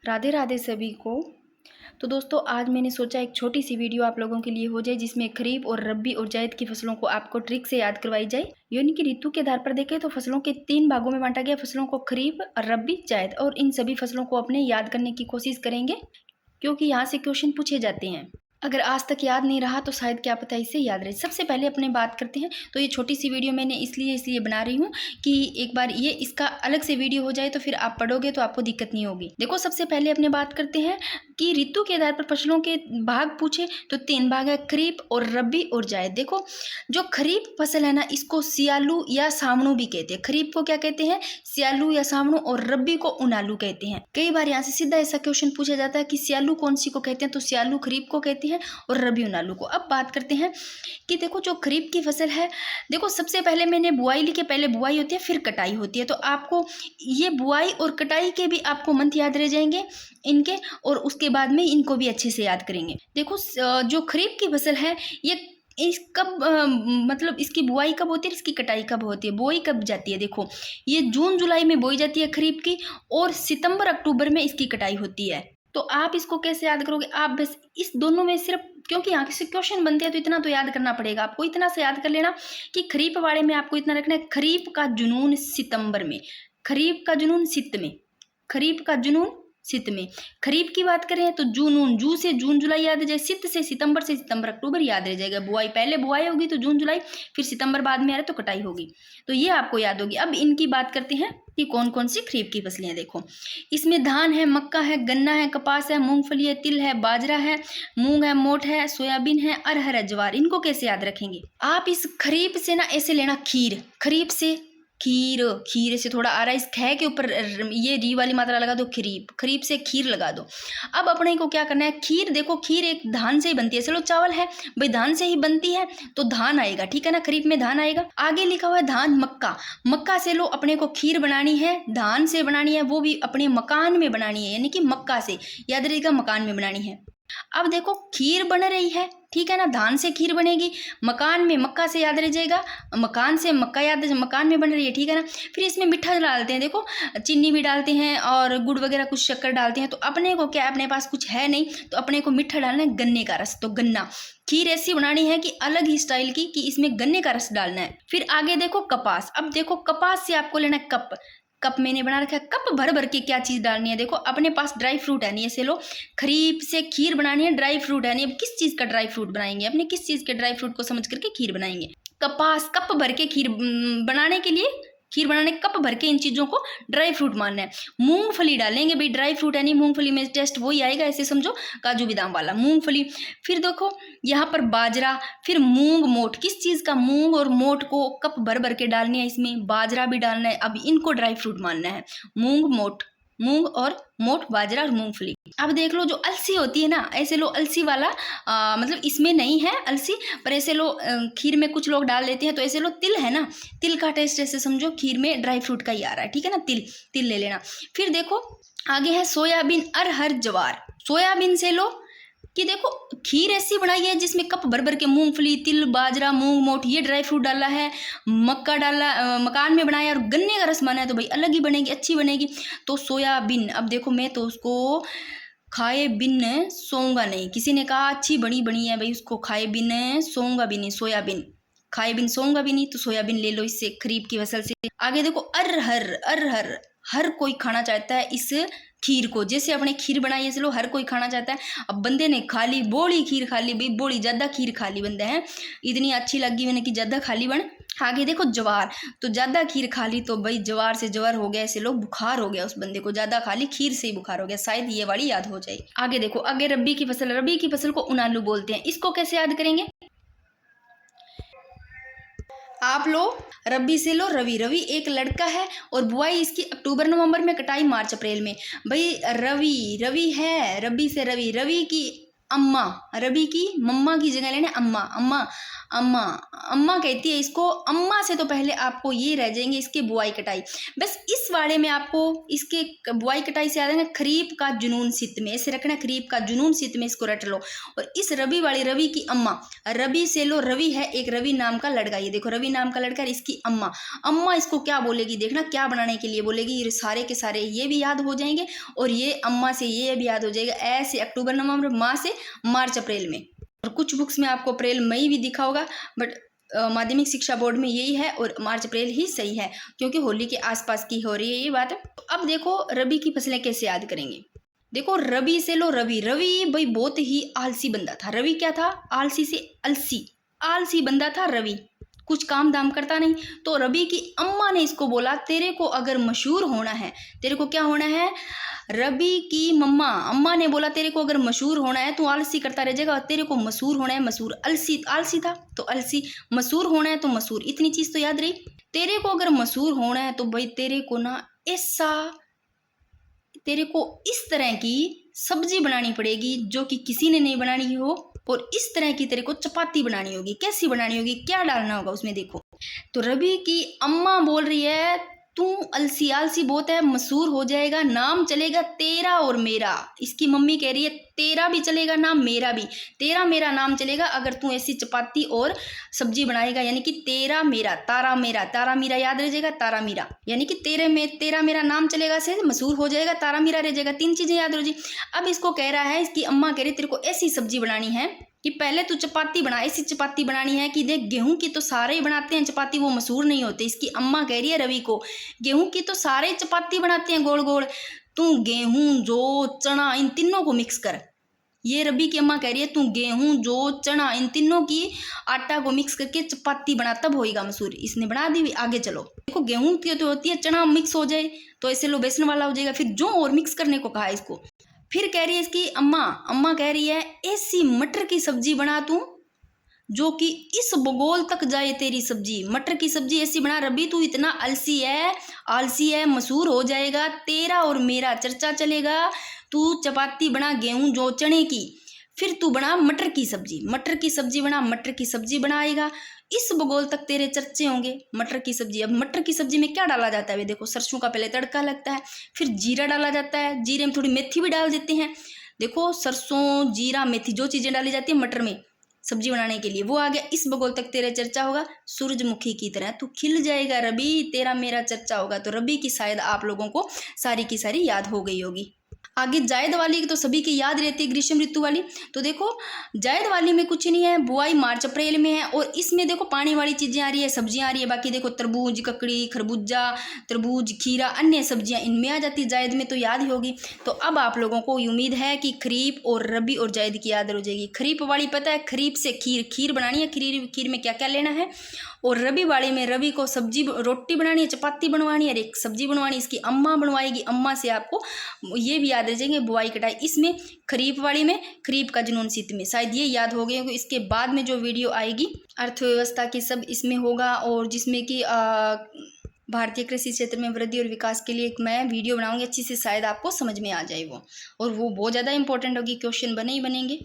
राधे राधे सभी को। तो दोस्तों आज मैंने सोचा एक छोटी सी वीडियो आप लोगों के लिए हो जाए जिसमें खरीफ और रबी और जायद की फसलों को आपको ट्रिक से याद करवाई जाए। यानी कि ऋतु के आधार पर देखें तो फसलों के 3 भागों में बांटा गया, फसलों को खरीफ, रबी, जायद, और इन सभी फसलों को अपने याद करने की कोशिश करेंगे क्योंकि यहाँ से क्वेश्चन पूछे जाते हैं। अगर आज तक याद नहीं रहा तो शायद क्या पता इससे याद रहे। सबसे पहले अपने बात करते हैं। तो ये छोटी सी वीडियो मैंने इसलिए बना रही हूँ कि एक बार ये इसका अलग से वीडियो हो जाए तो फिर आप पढ़ोगे तो आपको दिक्कत नहीं होगी। देखो सबसे पहले अपने बात करते हैं कि ऋतु के आधार पर फसलों के भाग पूछे तो 3 भाग है, खरीफ और रबी और जायद। देखो जो खरीफ फसल है ना, इसको सियालू या सामणू भी कहते हैं। खरीफ को क्या कहते हैं? सियालू या सामणू, और रबी को उनालू कहते हैं। कई बार यहाँ से सीधा ऐसा क्वेश्चन पूछा जाता है कि सियालू कौन सी को कहते हैं, तो सियालू खरीफ को कहते हैं और रबी उनालू को। अब बात करते हैं कि देखो जो खरीफ की फसल है, देखो सबसे पहले मैंने बुआई लिखी। पहले बुआई होती है फिर कटाई होती है, तो आपको ये बुआई और कटाई के भी आपको मंथ याद रह जाएंगे इनके, और उसके बाद में इनको भी अच्छे से याद करेंगे। देखो जो खरीफ की फसल है ये इस कब मतलब इसकी बुआई कब होती है, इसकी कटाई कब होती है, बोई कब जाती है। देखो ये जून जुलाई में बोई जाती है खरीफ की, और सितंबर अक्टूबर में इसकी कटाई होती है। तो आप इसको कैसे याद करोगे? आप बस इस दोनों में सिर्फ, क्योंकि यहाँ से क्वेश्चन बनते हैं तो इतना तो याद करना पड़ेगा आपको। इतना से याद कर लेना कि खरीफ वाले में आपको इतना रखना है, खरीफ का जुनून सितंबर में, खरीफ का जुनून सित में, खरीफ का जुनून सित में। खरीफ की बात करें तो जूनून, जू से जून जुलाई याद रह जाए, सित से सितंबर अक्टूबर याद रह जाएगा। बुआई पहले बुआई होगी तो जून जुलाई, फिर सितंबर बाद में आ रहा तो कटाई होगी, तो ये आपको याद होगी। अब इनकी बात करते हैं कि कौन कौन सी खरीफ की फसलें हैं। देखो इसमें धान है, मक्का है, गन्ना है, कपास है, मूंगफली है, तिल है, बाजरा है, मूंग है, मोठ है, सोयाबीन है, अरहर है, ज्वार। इनको कैसे याद रखेंगे आप? इस खरीफ से ना ऐसे लेना खीर, खरीफ से खीर, खीर से थोड़ा आ रहा है, इस ख के ऊपर ये री वाली मात्रा लगा दो, खरीफ, खरीफ से खीर लगा दो। अब अपने को क्या करना है, खीर, देखो खीर एक धान से ही बनती है। चलो चावल है भाई, धान से ही बनती है तो धान आएगा, ठीक है ना, खरीफ में धान आएगा। आगे लिखा हुआ है धान, मक्का, मक्का से लो अपने को खीर बनानी है, धान से बनानी है, वो भी अपने मकान में बनानी है, यानी कि मक्का से, याद रखिएगा मकान में बनानी है। अब देखो खीर बन रही है, ठीक है ना, धान से खीर बनेगी, मकान में मक्का से याद रह जाएगा, मकान से मक्का याद, मकान में बन रही है, ठीक है ना। फिर इसमें मीठा डालते हैं, देखो चीनी भी डालते हैं और गुड़ वगैरह कुछ शक्कर डालते हैं। तो अपने को क्या, अपने पास कुछ है नहीं तो अपने को मीठा डालना है, गन्ने का रस। तो गन्ना, खीर ऐसी बनानी है कि अलग ही स्टाइल की, कि इसमें गन्ने का रस डालना है। फिर आगे देखो कपास। अब देखो कपास से आपको लेना है कप, कप मैंने बना रखा है, कप भर भर के क्या चीज डालनी है। देखो अपने पास ड्राई फ्रूट है नहीं, ऐसे लो खरीफ से खीर बनानी है, ड्राई फ्रूट है नहीं। अब किस चीज का ड्राई फ्रूट बनाएंगे, अपने किस चीज के ड्राई फ्रूट को समझ करके खीर बनाएंगे। कपास, कप भर के खीर बनाने के लिए, खीर बनाने कप भर के इन चीजों को ड्राई फ्रूट मानना है। मूंगफली डालेंगे भाई, ड्राई फ्रूट है नहीं, मूंगफली में टेस्ट वही आएगा, ऐसे समझो काजू बादाम वाला मूंगफली। फिर देखो यहाँ पर बाजरा, फिर मूंग, मोठ, किस चीज का, मूंग और मोठ को कप भर भर के डालनी है, इसमें बाजरा भी डालना है। अब इनको ड्राई फ्रूट मानना है, मूंग, मोठ, मूंग और मोठ, बाजरा और मूंगफली। अब देख लो जो अलसी होती है ना, ऐसे लो अलसी वाला, मतलब इसमें नहीं है अलसी, पर ऐसे लो खीर में कुछ लोग डाल देते हैं, तो ऐसे लो तिल है ना, तिल का टेस्ट ऐसे समझो खीर में ड्राई फ्रूट का ही आ रहा है, ठीक है ना, तिल, तिल ले लेना। फिर देखो आगे है सोयाबीन, अरहर, ज्वार। सोयाबीन से लो कि देखो खीर ऐसी बनाई है जिसमें कप भर भर के मूंगफली, तिल, बाजरा, मूंग, मोठ ये ड्राई फ्रूट डाला है, मक्का डाला, मकान में बनाया, और गन्ने का रस बना है, तो भाई अलग ही बनेगी, अच्छी बनेगी। तो सोयाबीन, अब देखो मैं तो उसको खाए बिन सोऊंगा नहीं, किसी ने कहा अच्छी बनी है भाई, उसको खाए बिन सोऊंगा भी नहीं, सोयाबीन खाए बिन सोऊंगा भी नहीं, तो सोयाबीन ले लो इससे, खरीफ की फसल से। आगे देखो अरहर, अरहर, हर कोई खाना चाहता है इस खीर को, जैसे अपने खीर बनाई है, चलो हर कोई खाना चाहता है। अब बंदे ने खा ली बोली खीर, खा ली भाई बोली, ज्यादा खीर खा ली बंदे हैं, इतनी अच्छी लगी मैंने कि ज्यादा खा ली बन। आगे देखो ज्वार, तो ज्यादा खीर खा ली तो भाई ज्वार से ज्वर हो गया, ऐसे लोग बुखार हो गया उस बंदे को, ज्यादा खा ली खीर से ही बुखार हो गया, शायद ये वाली याद हो जाए। आगे देखो, आगे रबी की फसल, रबी की फसल को उनालू बोलते हैं, इसको कैसे याद करेंगे आप? लो रबी से लो रवि, रवि एक लड़का है और बुआई इसकी अक्टूबर नवंबर में, कटाई मार्च अप्रैल में। भाई रवि, रवि है, रबी से रवि, रवि की अम्मा, रवि की मम्मा की जगह लेना अम्मा, अम्मा अम्मा। अम्मा कहती है इसको, अम्मा से तो पहले आपको ये रह जाएंगे इसके बुआई कटाई। बस इस वाड़े में आपको इसके बुआई कटाई से याद है, खरीफ का जुनून सित में, ऐसे रखना, खरीफ का जुनून सित में, इसको रट लो। और इस रवि वाली, रवि की अम्मा, रवि से लो, रवि है एक, रवि नाम का लड़का, ये देखो रवि नाम का लड़का, इसकी अम्मा। अम्मा इसको क्या बोलेगी, देखना क्या बनाने के लिए बोलेगी, ये सारे के सारे ये भी याद हो जाएंगे और ये अम्मा से ये भी याद हो जाएगा। ऐसे अक्टूबर नवंबर, माँ से मार्च अप्रैल में, और कुछ बुक्स में आपको अप्रैल मई भी दिखा होगा, बट माध्यमिक शिक्षा बोर्ड में यही है और मार्च अप्रैल ही सही है, क्योंकि होली के आसपास की हो रही है ये बात। अब देखो रवि की फसलें कैसे याद करेंगे। देखो रवि से लो, रवि, रवि भाई बहुत ही आलसी बंदा था। रवि क्या था, आलसी से अलसी, आलसी बंदा था रवि, कुछ काम दाम करता नहीं। तो रवि की अम्मा ने इसको बोला, तेरे को अगर मशहूर होना है, तेरे को क्या होना है, रवि की मम्मा, अम्मा ने बोला तेरे को अगर मशहूर होना है, तू आलसी करता रह जाएगा, तेरे को मशहूर होना है, मशहूर, अलसी, आलसी था तो अलसी, मशहूर होना है तो मशहूर, इतनी चीज तो याद रही। तेरे को अगर मशहूर होना है तो भाई तेरे को ना ऐसा, तेरे को इस तरह की सब्जी बनानी पड़ेगी जो कि किसी ने नहीं बनानी हो, और इस तरह की तेरे को चपाती बनानी होगी। कैसी बनानी होगी, क्या डालना होगा उसमें, देखो। तो रवि की अम्मा बोल रही है तू अलसी, आलसी बहुत है, मशहूर हो जाएगा, नाम चलेगा तेरा और मेरा। इसकी मम्मी कह रही है तेरा भी चलेगा नाम, मेरा भी, तेरा मेरा नाम चलेगा अगर तू ऐसी चपाती और सब्जी बनाएगा, यानी कि तेरा मेरा, तारा मेरा, तारा मीरा याद रह जाएगा, तारा मीरा, यानी कि तेरे में तेरा मेरा नाम चलेगा से मशहूर हो जाएगा, तारा मीरा रह जाएगा, तीन चीजें याद रह जाएगी। अब इसको कह रहा है, इसकी अम्मा कह रही तेरे को ऐसी सब्जी बनानी है कि पहले तू चपाती बना, ऐसी चपाती बनानी है कि देख गेहूं की तो सारे ही बनाते हैं चपाती, वो मशहूर नहीं होते। इसकी अम्मा कह रही है रवि को, गेहूं की तो सारे चपाती बनाते हैं गोल गोल, तू गेहूं जो चना इन तीनों को मिक्स कर। ये रवि की अम्मा कह रही है तू गेहूं जो चना इन तीनों की आटा को मिक्स करके चपाती बना, तब होएगा मशहूर। इसने बना दी, आगे चलो। देखो गेहूं की तो होती है, चना मिक्स हो जाए तो ऐसे लो बेसन वाला हो जाएगा, फिर जो और मिक्स करने को कहा इसको। फिर कह रही है इसकी अम्मा, अम्मा कह रही है ऐसी मटर की सब्जी बना तू जो कि इस भूगोल तक जाए तेरी सब्जी, मटर की सब्जी ऐसी बना। रवि तू इतना आलसी है, आलसी है, मशहूर हो जाएगा, तेरा और मेरा चर्चा चलेगा। तू चपाती बना गेहूं जो चने की, फिर तू बना मटर की सब्जी, मटर की सब्जी बना, मटर की सब्जी बनाएगा, इस भूगोल तक तेरे चर्चे होंगे। मटर की सब्जी, अब मटर की सब्जी में क्या डाला जाता है, देखो सरसों का पहले तड़का लगता है, फिर जीरा डाला जाता है, जीरे में थोड़ी मेथी भी डाल देते हैं। देखो सरसों, जीरा, मेथी जो चीजें डाली जाती है मटर में सब्जी बनाने के लिए, वो आ गया। इस भूगोल तक तेरा चर्चा होगा, सूरजमुखी की तरह तू खिल जाएगा रवि, तेरा मेरा चर्चा होगा। तो रवि की शायद आप लोगों को सारी की सारी याद हो गई होगी। आगे जायद वाली तो सभी की याद रहती है, ग्रीष्म ऋतु वाली। तो देखो जायद वाली में कुछ नहीं है, बुआई मार्च अप्रैल में है, और इसमें देखो पानी वाली चीजें आ रही है, सब्जियां आ रही है। बाकी देखो तरबूज, ककड़ी, खरबूजा, तरबूज, खीरा, अन्य सब्जियां इनमें आ जाती है, जायद में तो याद ही होगी। तो अब आप लोगों को उम्मीद है कि खरीफ और रबी और जायद की याद हो जाएगी। खरीफ वाली पता है, खरीफ से खीर, खीर बनानी है, खीर में क्या क्या लेना है। और रबी वाले में रवि को सब्जी, रोटी बनानी है, चपाती बनवानी है, एक सब्जी बनवानी, इसकी अम्मा बनवाएगी। अम्मा से आपको ये भी याद रह जाएंगे बुआई कटाई। इसमें खरीफ वाली में खरीफ का जुनून शीत में, शायद ये याद हो गए। इसके बाद में जो वीडियो आएगी अर्थव्यवस्था की सब इसमें होगा, और जिसमें कि भारतीय कृषि क्षेत्र में वृद्धि और विकास के लिए एक मैं वीडियो बनाऊंगी अच्छी से, शायद आपको समझ में आ जाए वो, और वो बहुत ज़्यादा इंपॉर्टेंट होगी, क्वेश्चन बने ही बनेंगे।